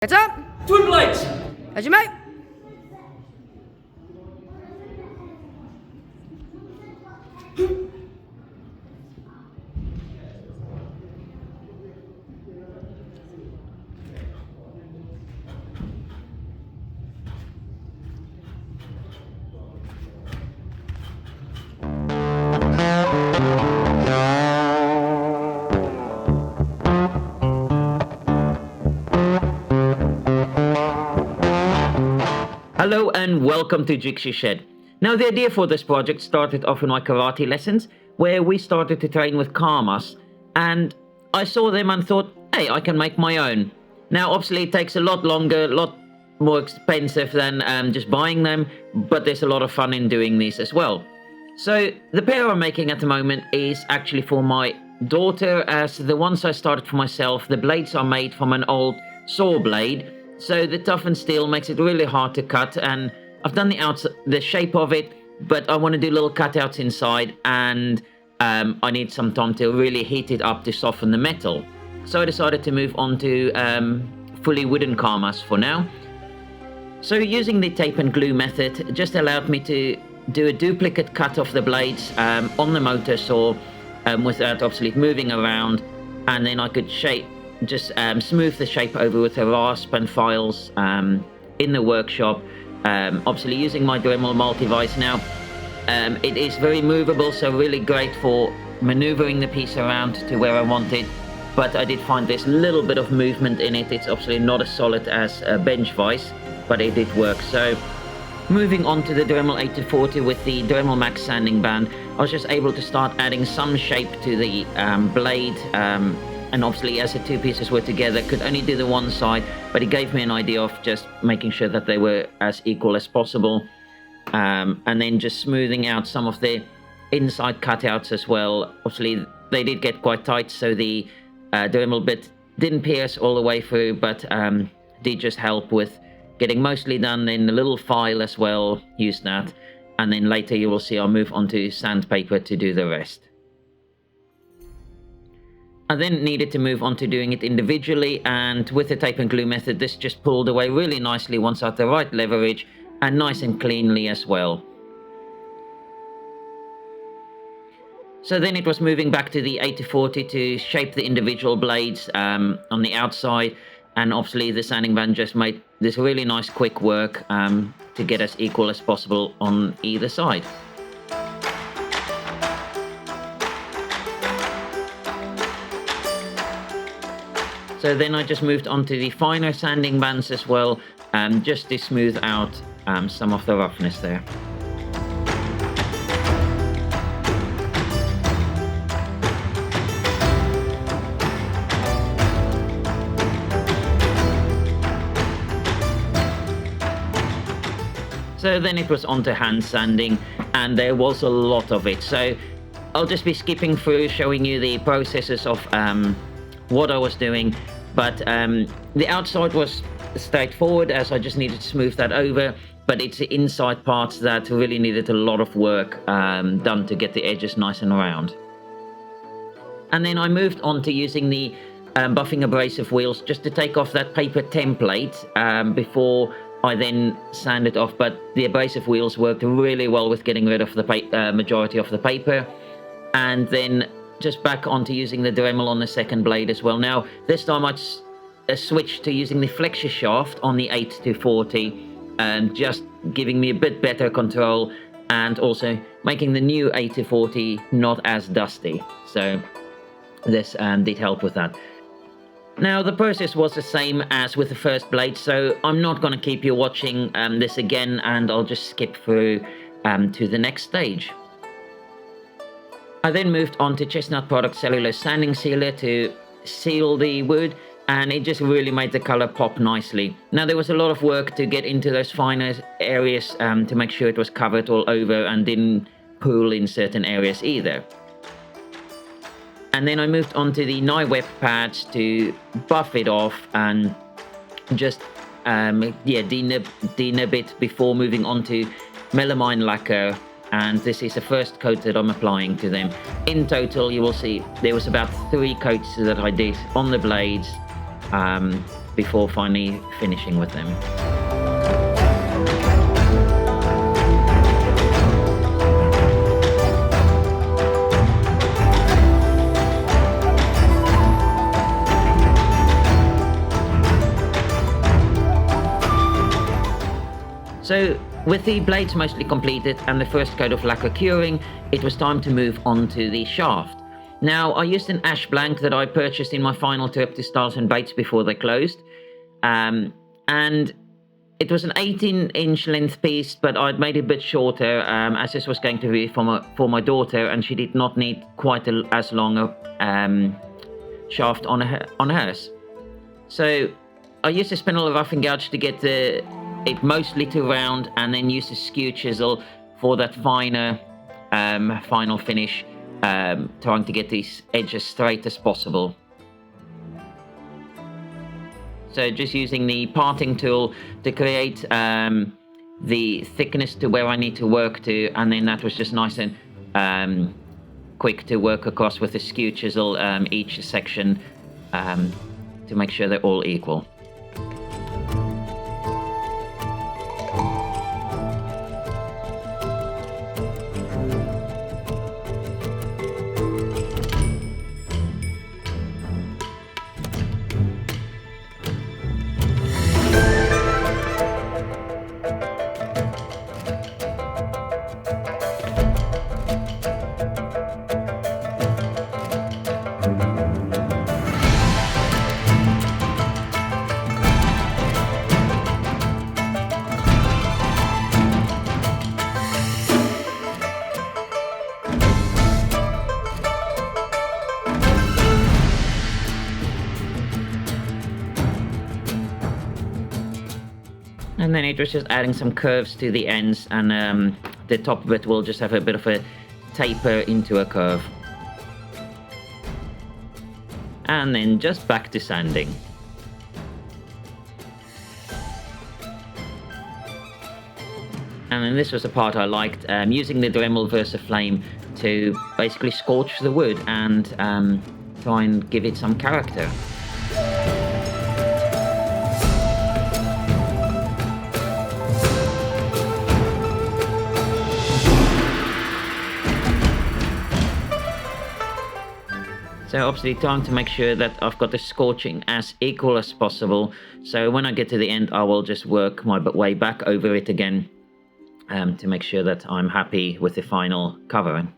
Kata, Twin blades! as you may. Hello and welcome to Yorkshire Shed. Now the idea for this project started off in my karate lessons, where we started to train with kamas, and I saw them and thought, hey, I can make my own. Now obviously it takes a lot longer, a lot more expensive than just buying them, but there's a lot of fun in doing these as well. So the pair I'm making at the moment is actually for my daughter, as the ones I started for myself, the blades are made from an old saw blade. So the toughened steel makes it really hard to cut, and I've done the shape of it, but I want to do little cutouts inside, and I need some time to really heat it up to soften the metal. So I decided to move on to fully wooden kamas for now. So using the tape and glue method just allowed me to do a duplicate cut of the blades on the MotoSaw without obviously moving around, and then I could just smooth the shape over with a rasp and files in the workshop. Obviously using my Dremel multi-vise now, it is very movable, so really great for maneuvering the piece around to where I want it, but I did find there's a little bit of movement in it. It's obviously not as solid as a bench vise, but it did work. So moving on to the Dremel 8040 with the Dremel Max sanding band, I was just able to start adding some shape to the blade, and obviously as the two pieces were together, could only do the one side, but it gave me an idea of just making sure that they were as equal as possible, and then just smoothing out some of the inside cutouts as well. Obviously they did get quite tight, so the Dremel bit didn't pierce all the way through, but did just help with getting mostly done. In a little file as well, use that, and then later you will see I'll move on to sandpaper to do the rest. I then needed to move on to doing it individually, and with the tape and glue method this just pulled away really nicely once I had the right leverage, and nice and cleanly as well. So then it was moving back to the 8040 to shape the individual blades on the outside, and obviously the sanding band just made this really nice quick work to get as equal as possible on either side. So then I just moved on to the finer sanding bands as well, just to smooth out some of the roughness there. So then it was on to hand sanding, and there was a lot of it. So I'll just be skipping through, showing you the processes of what I was doing, but the outside was straightforward, as I just needed to smooth that over, but it's the inside parts that really needed a lot of work done to get the edges nice and round. And then I moved on to using the buffing abrasive wheels just to take off that paper template before I then sand it off, but the abrasive wheels worked really well with getting rid of the majority of the paper. And then just back onto using the Dremel on the second blade as well. Now this time I switched to using the flexure shaft on the 8-40, just giving me a bit better control, and also making the new 8-40 not as dusty. So this did help with that. Now the process was the same as with the first blade, so I'm not going to keep you watching this again, and I'll just skip through to the next stage. I then moved on to Chestnut Product Cellulose Sanding Sealer to seal the wood, and it just really made the color pop nicely. Now there was a lot of work to get into those finer areas to make sure it was covered all over and didn't pool in certain areas either. And then I moved on to the Web pads to buff it off and just denib it before moving on to Melamine lacquer, and this is the first coat that I'm applying to them. In total, you will see there was about 3 coats that I did on the blades, before finally finishing with them. So with the blades mostly completed and the first coat of lacquer curing, it was time to move on to the shaft. Now, I used an ash blank that I purchased in my final trip to Styles and Baits before they closed. And it was an 18-inch length piece, but I'd made it a bit shorter, as this was going to be for my daughter, and she did not need quite as long a shaft on hers. So I used a spindle roughing gouge to get it mostly to round, and then use a skew chisel for that finer final finish, trying to get these edges straight as possible. So just using the parting tool to create the thickness to where I need to work to, and then that was just nice and quick to work across with the skew chisel each section to make sure they're all equal. And then it was just adding some curves to the ends, and the top of it will just have a bit of a taper into a curve. And then just back to sanding. And then this was the part I liked, using the Dremel VersaFlame to basically scorch the wood and try and give it some character. So obviously trying to make sure that I've got the scorching as equal as possible. So when I get to the end, I will just work my way back over it again to make sure that I'm happy with the final covering.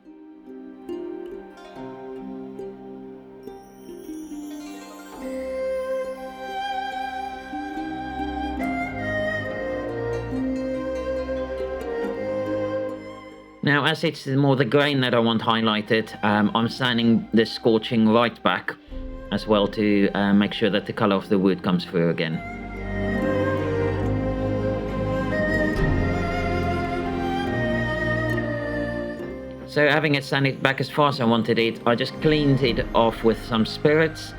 Now, as it's more the grain that I want highlighted, I'm sanding the scorching right back as well to make sure that the color of the wood comes through again. So having it sanded back as far as I wanted it, I just cleaned it off with some spirits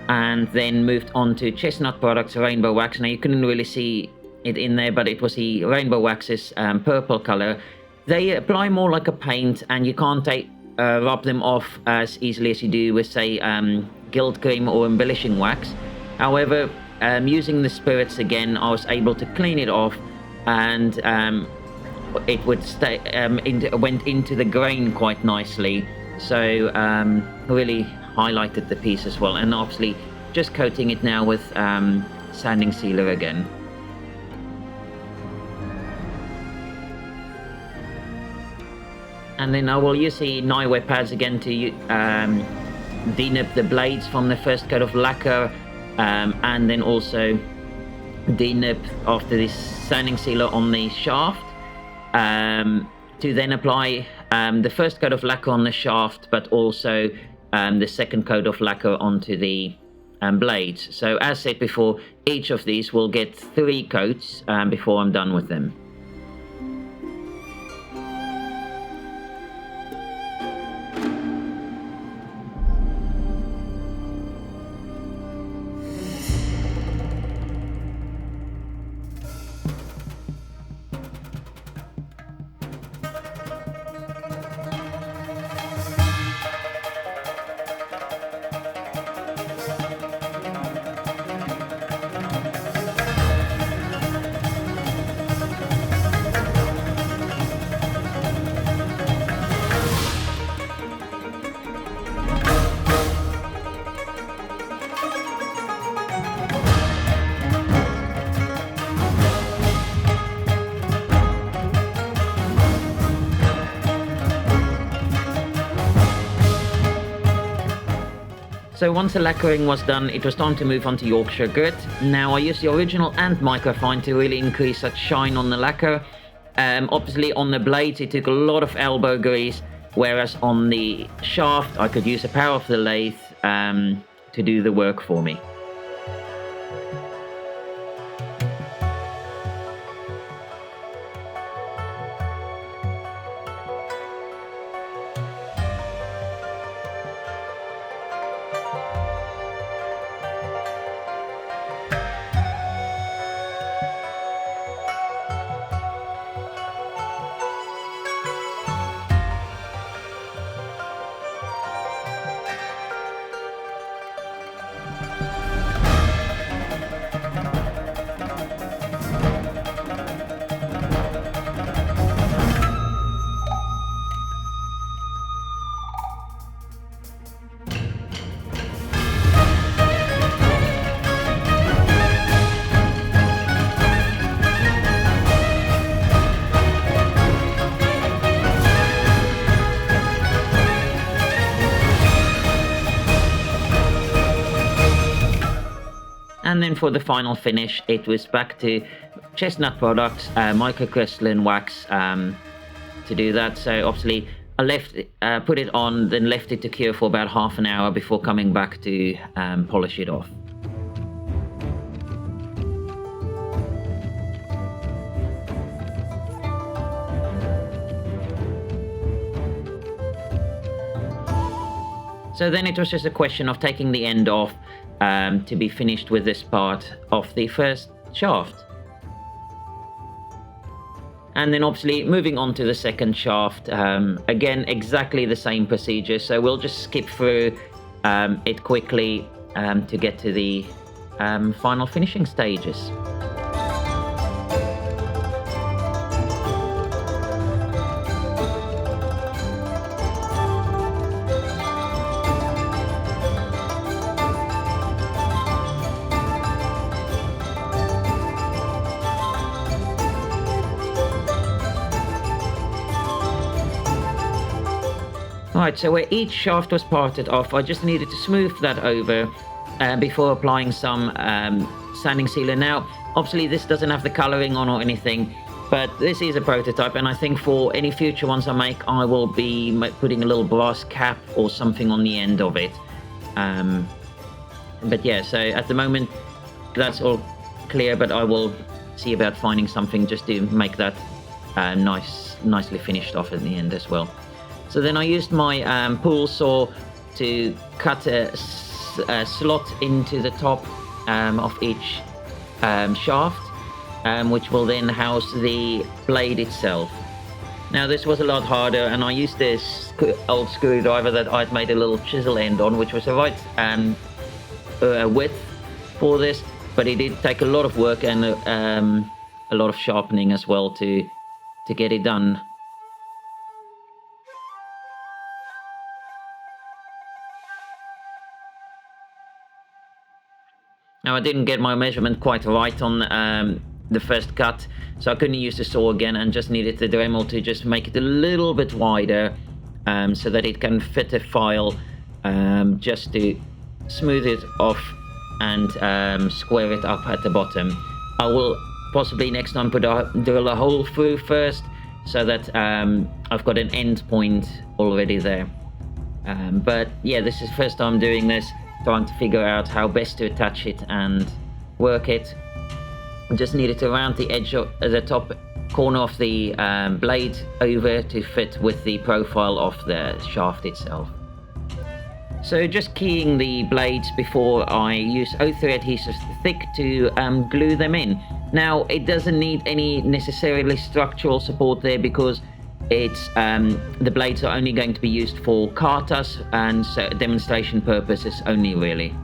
and then moved on to Chestnut Products Rainbow Wax. Now you couldn't really see it in there, but it was the Rainbow Wax's purple color. They apply more like a paint, and you can't rub them off as easily as you do with, say, gilt cream or embellishing wax. However, using the spirits again, I was able to clean it off, and it would went into the grain quite nicely. So really highlighted the piece as well, and obviously just coating it now with sanding sealer again. And then I will use the Nightwear pads again to denib the blades from the first coat of lacquer, and then also denib after this sanding sealer on the shaft, to then apply the first coat of lacquer on the shaft, but also the second coat of lacquer onto the blades. So as said before, each of these will get 3 coats before I'm done with them. So once the lacquering was done, it was time to move on to Yorkshire Grit. Now I used the original and microfine to really increase that shine on the lacquer. Obviously on the blades it took a lot of elbow grease, whereas on the shaft I could use the power of the lathe to do the work for me. And then for the final finish, it was back to chestnut products, microcrystalline wax to do that. So obviously I put it on, then left it to cure for about half an hour before coming back to polish it off. So then it was just a question of taking the end off to be finished with this part of the first shaft. And then obviously moving on to the second shaft, again exactly the same procedure, so we'll just skip through it quickly to get to the final finishing stages. Right, so where each shaft was parted off, I just needed to smooth that over before applying some sanding sealer. Now, obviously this doesn't have the colouring on or anything, but this is a prototype, and I think for any future ones I make, I will be putting a little brass cap or something on the end of it. But yeah, so at the moment, that's all clear, but I will see about finding something just to make that nicely finished off at the end as well. So then I used my pool saw to cut a slot into the top of each shaft, which will then house the blade itself. Now this was a lot harder, and I used this old screwdriver that I'd made a little chisel end on, which was the right width for this, but it did take a lot of work and a lot of sharpening as well to get it done. Now I didn't get my measurement quite right on the first cut, so I couldn't use the saw again and just needed the Dremel to just make it a little bit wider so that it can fit a file, just to smooth it off and square it up at the bottom. I will possibly next time drill a hole through first so that I've got an end point already there. But yeah, this is the first time doing this, trying to figure out how best to attach it and work it. I just needed to round the edge of the top corner of the blade over to fit with the profile of the shaft itself. So just keying the blades before I use O3 adhesive thick to glue them in. Now it doesn't need any necessarily structural support there because it's the blades are only going to be used for katas and so demonstration purposes only, really.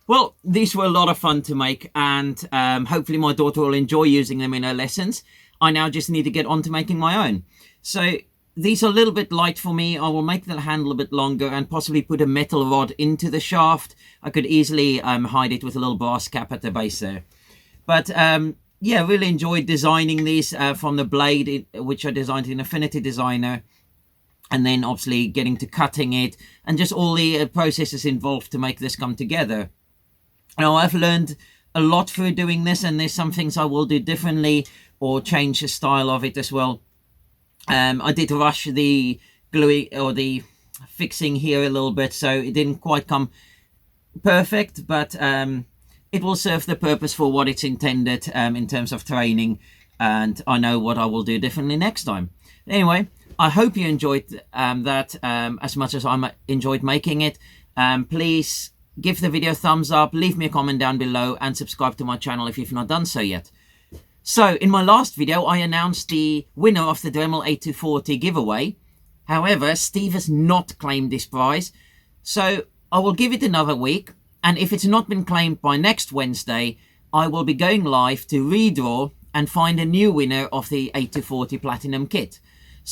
Well, these were a lot of fun to make, and hopefully my daughter will enjoy using them in her lessons. I now just need to get on to making my own. So these are a little bit light for me. I will make the handle a bit longer and possibly put a metal rod into the shaft. I could easily hide it with a little brass cap at the base there. But yeah, really enjoyed designing these from the blade, which I designed in Affinity Designer, and then obviously getting to cutting it and just all the processes involved to make this come together. Now, I've learned a lot through doing this, and there's some things I will do differently or change the style of it as well. I did rush the gluing or the fixing here a little bit, so it didn't quite come perfect, but it will serve the purpose for what it's intended in terms of training, and I know what I will do differently next time. Anyway, I hope you enjoyed that as much as I enjoyed making it. Please give the video a thumbs up, leave me a comment down below, and subscribe to my channel if you've not done so yet. So, in my last video, I announced the winner of the Dremel 8240 giveaway. However, Steve has not claimed this prize, so I will give it another week, and if it's not been claimed by next Wednesday, I will be going live to redraw and find a new winner of the 8240 Platinum kit.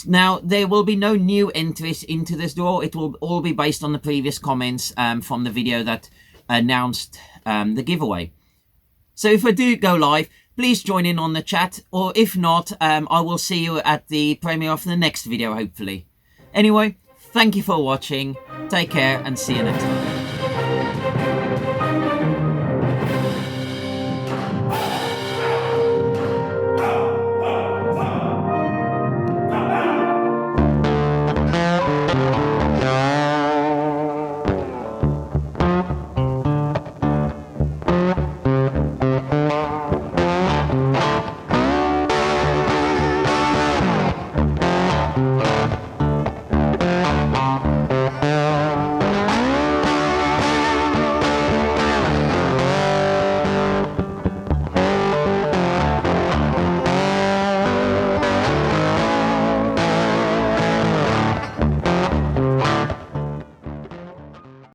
Now, there will be no new entries into this draw. It will all be based on the previous comments from the video that announced the giveaway. So if I do go live, please join in on the chat, or if not, I will see you at the premiere of the next video, hopefully. Anyway, thank you for watching, take care, and see you next time.